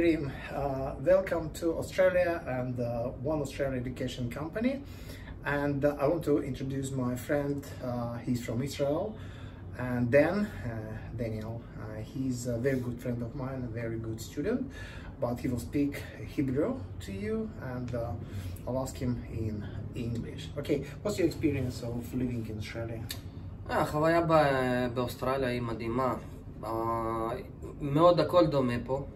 Karim. Welcome to Australia and One Australia Education Company. And I want to introduce my friend. He's from Israel. And Daniel. He's a very good friend of mine, a very good student. But he will speak Hebrew to you, and I'll ask him in English. Okay, what's your experience of living in Australia? החוויה באוסטרליה היא מדהימה. מאוד הכל דומה פה.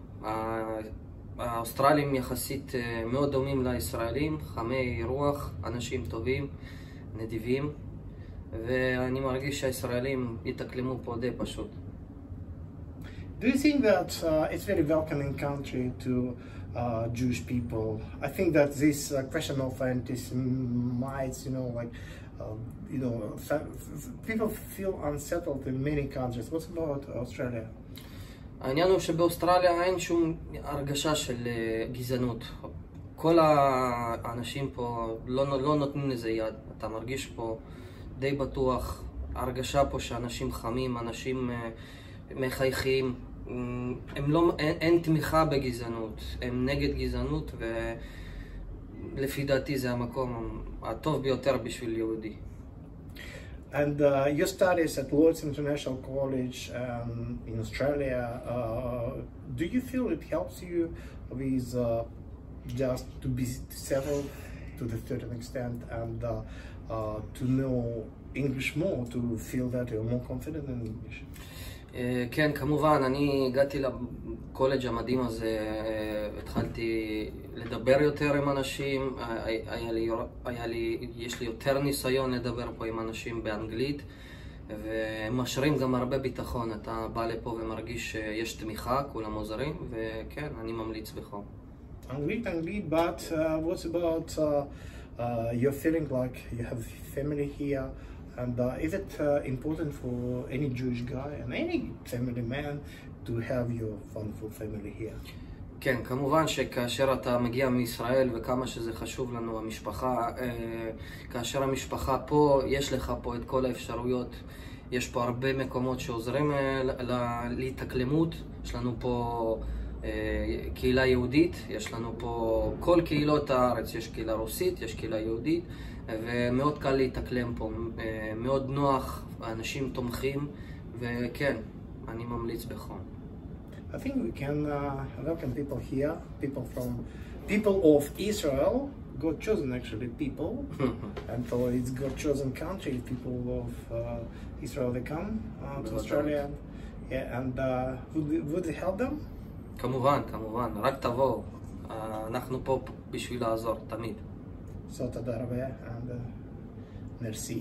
האוסטרלים יחסית מאוד דומים לישראלים, חמי רוח, אנשים טובים, נדיבים, ואני מרגיש שהישראלים יתאקלמו פה די פשוט. Do you think that it's very welcoming country to Jewish people? I think that this question of anti-Semites, people feel unsettled in many countries. What about Australia? העניין הוא שבאוסטרליה אין שום הרגשה של גזענות. כל האנשים פה לא נותנים לזה יד. אתה מרגיש פה די בטוח. הרגשה פה שאנשים חמים, אנשים מחייכים. אין תמיכה בגזענות. הם נגד גזענות, ולפי דעתי זה המקום הטוב ביותר בשביל יהודי. And your studies at Lord's International College in Australia, do you feel it helps you with just to be settled to the certain extent and to know English more, to feel that you're more confident in English? כן, כמובן, אני הגעתי לקולג' המדהים הזה, התחלתי לדבר יותר עם אנשים, יש לי יותר ניסיון לדבר פה עם אנשים באנגלית, והם משרים גם הרבה ביטחון. אתה בא לפה ומרגיש שיש תמיכה, כולם עוזרים, וכן, אני ממליץ בחום. אנגלית, but what's about you're feeling like you have family here? And is it important for any Jewish guy and any family man to have your wonderful family here? כן, כמובן שכאשר אתה מגיע מישראל וכמה שזה חשוב לנו המשפחה, כאשר המשפחה פה, יש לך פה את כל האפשרויות. יש פה הרבה מקומות שעוזרים להתאקלמות. יש לנו פה קהילה יהודית, יש לנו פה כל קהילות הארץ, יש קהילה רוסית, יש קהילה יהודית, ומאוד קל להתאקלם פה, מאוד נוח, האנשים תומכים, וכן, אני ממליץ בחום. I think we can welcome people here, people of Israel, God chosen actually people, and so it's God chosen country, people of Israel, they come to Australia, yeah, and would it help them? כמובן, רק תבואו, אנחנו פה בשביל לעזור, תמיד. So תודה רבה, and merci.